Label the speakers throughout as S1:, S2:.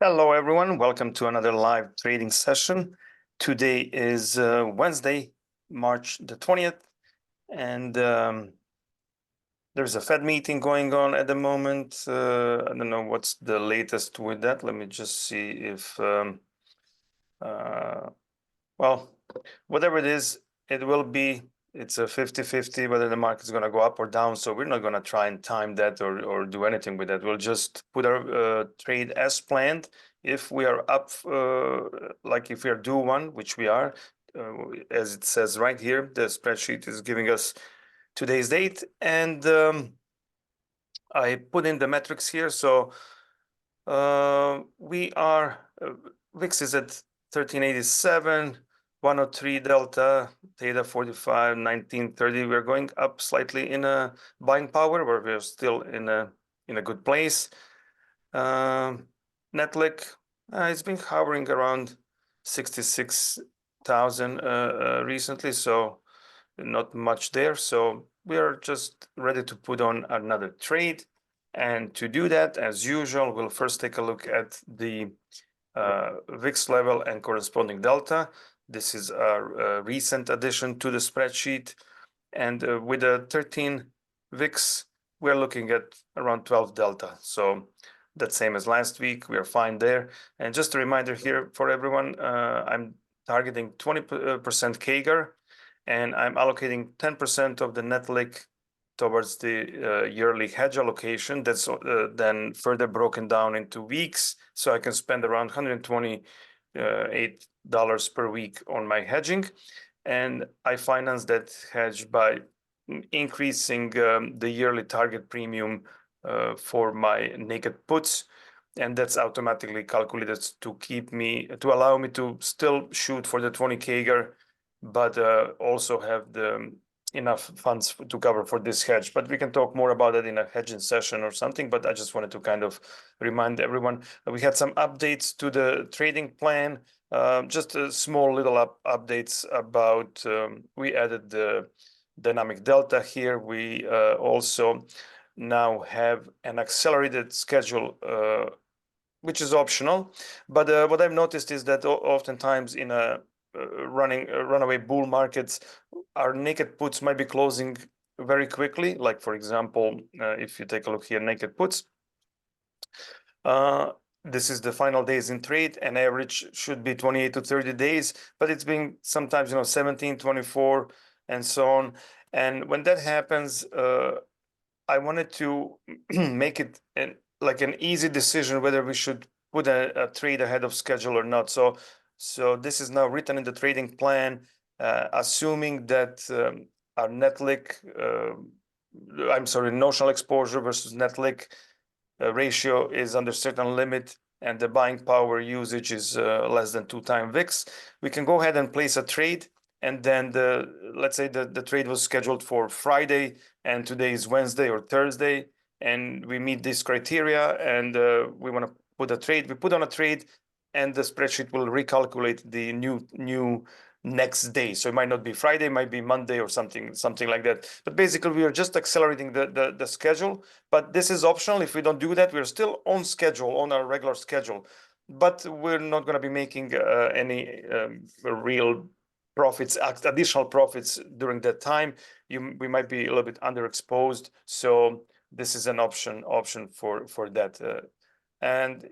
S1: Hello, everyone. Welcome to another live trading session. Today is Wednesday, March the 20th, and there's a Fed meeting going on at the moment. I don't know what's the latest with that. Let me just see if, well, whatever it is, it will be, it's a 50-50 whether the market's going to go up or down. So we're not going to try and time that or do anything with that. We'll just put our trade as planned. If we are up, like if we are due one, which we are, as it says right here, the spreadsheet is giving us today's date. And I put in the metrics here. So we are, VIX is at 1387, 103 delta, theta 45, 1930. We're going up slightly in a buying power, where we're still in a good place. Netlick, it's been hovering around 66,000 recently, so not much there. So we are just ready to put on another trade. And to do that, as usual, we'll first take a look at the VIX level and corresponding delta. This is a recent addition to the spreadsheet. And with a 13 VIX, we're looking at around 12 delta. So that's same as last week. We are fine there. And just a reminder here for everyone, I'm targeting 20% CAGR, and I'm allocating 10% of the Netlick towards the yearly hedge allocation. That's then further broken down into weeks, so I can spend around $128 per week on my hedging. And I finance that hedge by increasing the yearly target premium for my naked puts, and that's automatically calculated to allow me to still shoot for the 20 CAGR, but also have the enough funds to cover for this hedge. But we can talk more about it in a hedging session or something. But I just wanted to kind of remind everyone that we had some updates to the trading plan. Just a small little updates about, we added the dynamic delta here. We also now have an accelerated schedule, which is optional. But what I've noticed is that oftentimes in a runaway bull markets, our naked puts might be closing very quickly. Like, for example, if you take a look here, naked puts, this is the final days in trade, and average should be 28 to 30 days, but it's been sometimes 17, 24, and so on. And when that happens, I wanted to make it like an easy decision whether we should put a trade ahead of schedule or not. So this is now written in the trading plan, assuming that our Netlick, notional exposure versus Netlick ratio is under certain limit, and the buying power usage is less than 2 times VIX. We can go ahead and place a trade. And then let's say the trade was scheduled for Friday, and today is Wednesday or Thursday, and we meet this criteria, and we want to put a trade. We put on a trade, and the spreadsheet will recalculate the new next day. So it might not be Friday, it might be Monday or something like that. But basically, we are just accelerating the schedule. But this is optional. If we don't do that, we're still on schedule, on our regular schedule. But we're not going to be making any real profits, additional profits during that time. We might be a little bit underexposed. So this is an option for that. And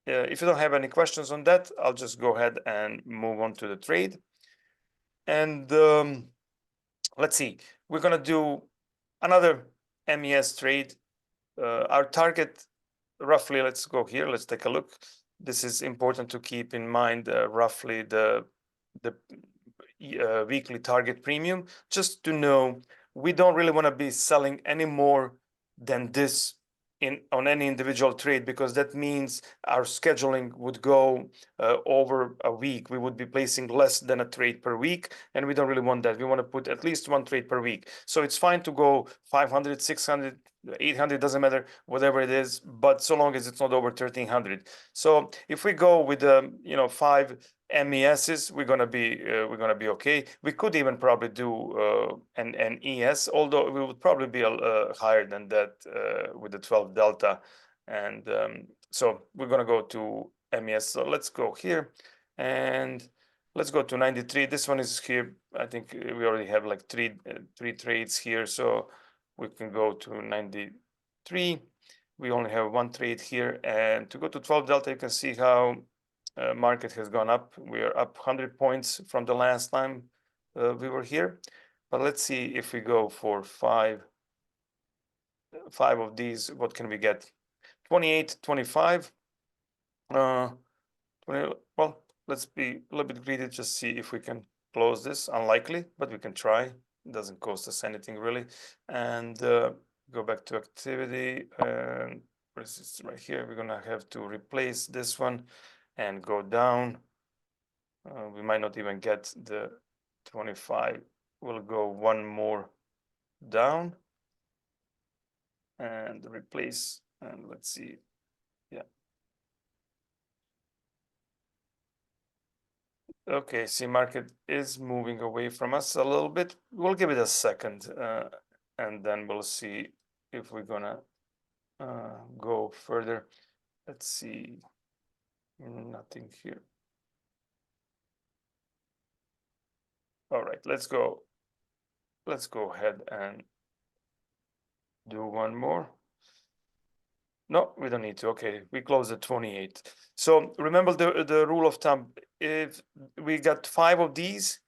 S1: if you don't have any questions on that, I'll just go ahead and move on to the trade. And let's see, we're going to do another MES trade. Our target, roughly, let's go here. Let's take a look. This is important to keep in mind, roughly the weekly target premium, just to know we don't really want to be selling any more than this on any individual trade, because that means our scheduling would go over a week. We would be placing less than a trade per week, and we don't really want that. We want to put at least 1 trade per week. So it's fine to go 500, 600, 800, doesn't matter, whatever it is, but so long as it's not over 1300. So if we go with 5 MESs, we're gonna be okay. We could even probably do an ES, although we would probably be higher than that with the 12 delta. And so we're gonna go to MES. So let's go here and let's go to 93. This one is here. I think we already have like three trades here, so we can go to 93. We only have one trade here, and to go to 12 delta, you can see how market has gone up. We are up 100 points from the last time we were here. But let's see if we go for five of these, what can we get? 28, 25. 20, well, let's be a little bit greedy, just see if we can close this. Unlikely, but we can try. It doesn't cost us anything really. And go back to activity. And what is this right here? We're gonna have to replace this one and go down. We might not even get the 25. We'll go one more down and replace. And let's see. Yeah. Okay, see, market is moving away from us a little bit. We'll give it a second, and then we'll see if we're gonna go further. Let's see, nothing here. All right, let's go. Let's go ahead and do one more. No, we don't need to. Okay, we close at 28. So remember the rule of thumb. If we got 5 of these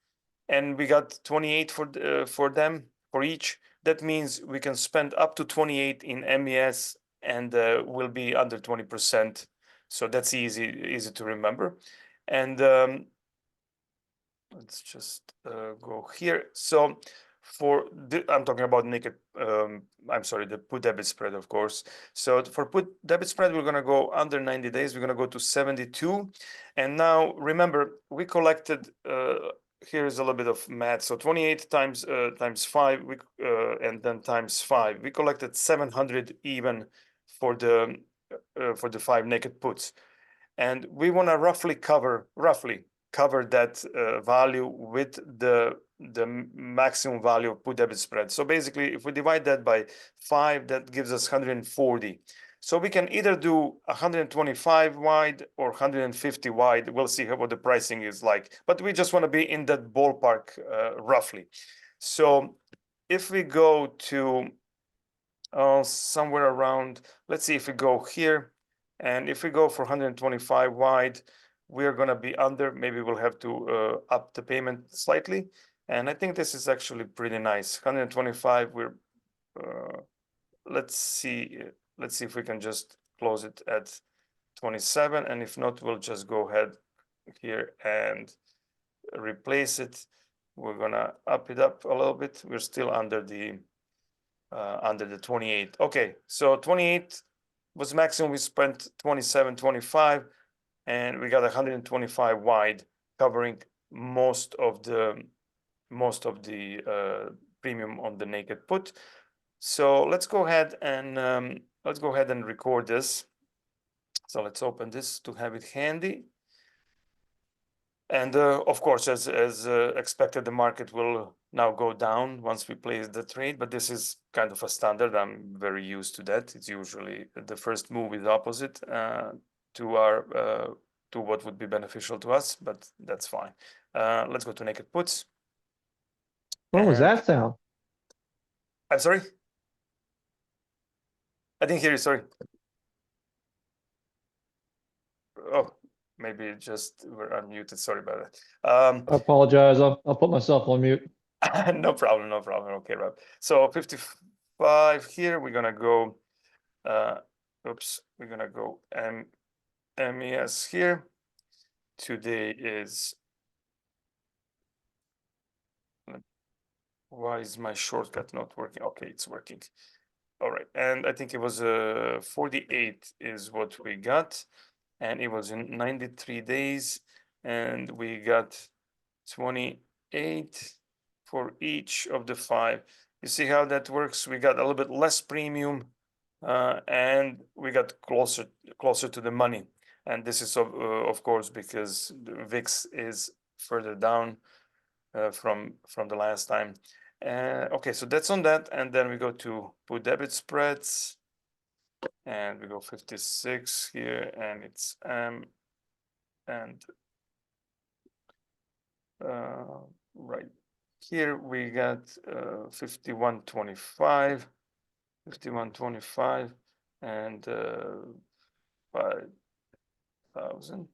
S1: and we got 28 for them, for each, that means we can spend up to 28 in MES and we'll be under 20%. So that's easy to remember. And let's just go here. So for I'm talking about naked, I'm sorry, the put debit spread, of course. So for put debit spread, we're gonna go under 90 days. We're gonna go to 72. And now remember, we collected, here's a little bit of math. So 28 times 5, and then times 5. We collected 700 even for the 5 naked puts. And we wanna roughly cover that value with the maximum value of put debit spread. So basically, if we divide that by 5, that gives us 140. So we can either do 125 wide or 150 wide. We'll see what the pricing is like, but we just want to be in that ballpark roughly. So if we go to somewhere around, let's see if we go here, and if we go for 125 wide, we're going to be under. Maybe we'll have to up the payment slightly. And I think this is actually pretty nice. 125, we're, let's see if we can just close it at 27. And if not, we'll just go ahead here and replace it. We're going to up it up a little bit. We're still under the 28. Okay, so 28 was maximum. We spent 27, 25. And we got 125 wide, covering most of the premium on the naked put. So let's go ahead and record this. So let's open this to have it handy. And of course, as expected, the market will now go down once we place the trade, but this is kind of a standard. I'm very used to that. It's usually the first move is opposite to our to what would be beneficial to us, but that's fine. Let's go to naked puts.
S2: What was that sound?
S1: I'm sorry? I didn't hear you, sorry. Oh, maybe just we're unmuted. Sorry about that.
S2: I apologize. I'll put myself on mute.
S1: No problem, no problem. Okay, Rob. So 55 here, we're gonna go, we're gonna go MES here. Today is, why is my shortcut not working? Okay, it's working. All right, and I think it was 48 is what we got, and it was in 93 days, and we got 28 for each of the 5. You see how that works? We got a little bit less premium, and we got closer to the money. And this is of course because the VIX is further down from the last time. Okay, so that's on that, and then we go to put debit spreads, and we go 56 here, and it's and right here we got 51.25, 51.25, and 5,000.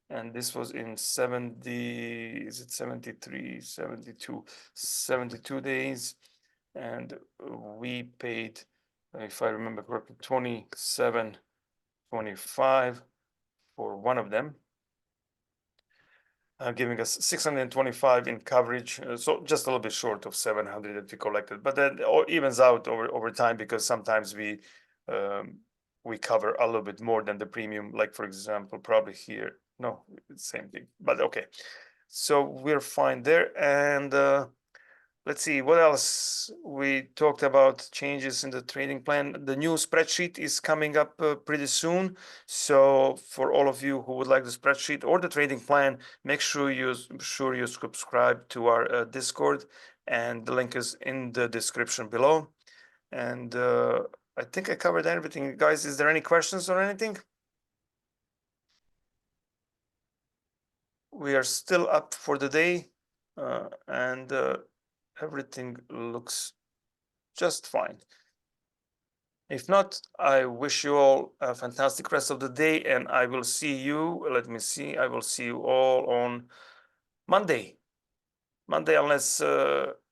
S1: And this was in 70, is it 73, 72, 72 days. And we paid, if I remember correctly, 27.25 for one of them, giving us 625 in coverage. So just a little bit short of 700 that we collected, but that evens out over time because sometimes we cover a little bit more than the premium. Like for example, probably here, no, it's the same thing, but okay. So we're fine there. And let's see what else. We talked about changes in the trading plan. The new spreadsheet is coming up pretty soon. So for all of you who would like the spreadsheet or the trading plan, make sure you subscribe to our Discord, and the link is in the description below. And I think I covered everything, guys. Is there any questions or anything? We are still up for the day, and everything looks just fine. If not, I wish you all a fantastic rest of the day, and I will see you, let me see, I will see you all on Monday. Monday, unless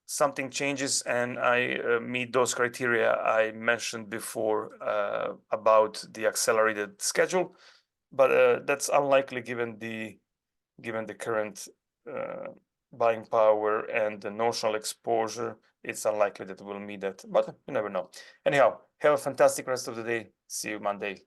S1: something changes and I meet those criteria I mentioned before about the accelerated schedule. But that's unlikely given the current buying power and the notional exposure. It's unlikely that we'll meet that, but you never know. Anyhow, have a fantastic rest of the day. See you Monday.